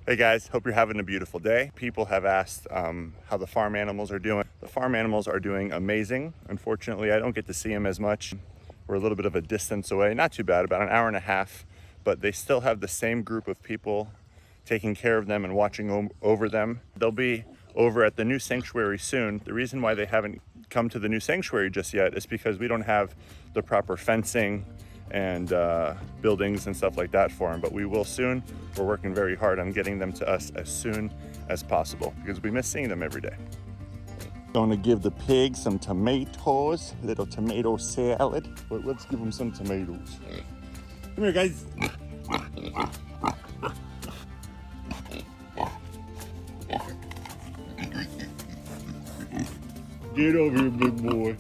Hey guys, hope you're having a beautiful day. People have asked how the farm animals are doing. The farm animals are doing amazing. Unfortunately, I don't get to see them as much. We're a little bit of a distance away, not too bad, about an hour and a half, but they still have the same group of people taking care of them and watching over them. They'll be over at the new sanctuary soon. The reason why they haven't come to the new sanctuary just yet is because we don't have the proper fencing and buildings and stuff like that for them, but we will soon. We're working very hard on getting them to us as soon as possible because we miss seeing them every day. Going to give the pigs some tomatoes, little tomato salad. But let's give them some tomatoes. Come here, guys. Get over here, big boy.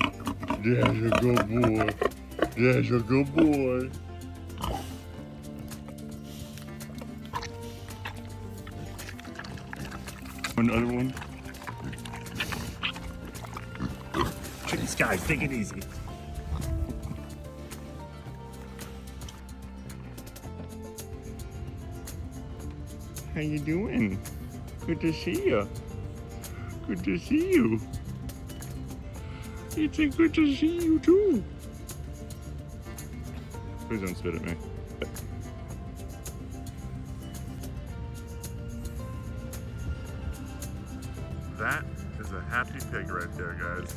There's a good boy. There's a good boy. Another one. These guys, take it easy. How you doing? Good to see you. Good to see you. It's a good to see you too. Please don't spit at me. That is a happy pig right there, guys.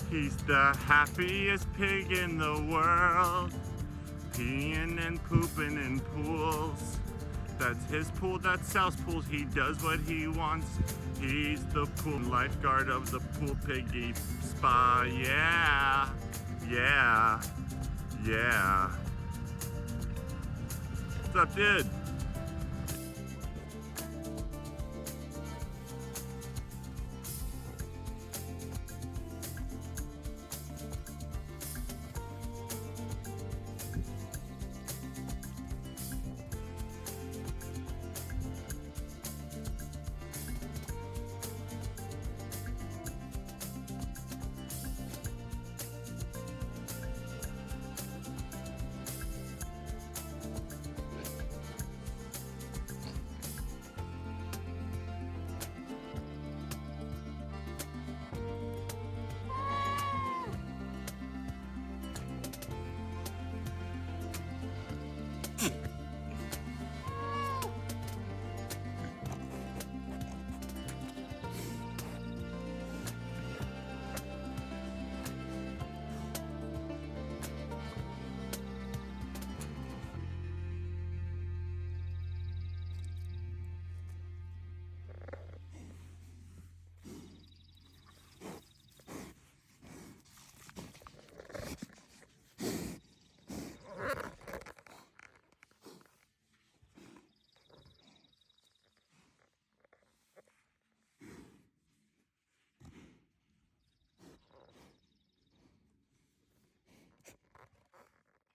He's the happiest pig in the world. Peeing and pooping in pools. That's his pool, that's Sal's pool. He does what he wants. He's the pool lifeguard of the pool piggy spa. Yeah, yeah, yeah. What's up, dude?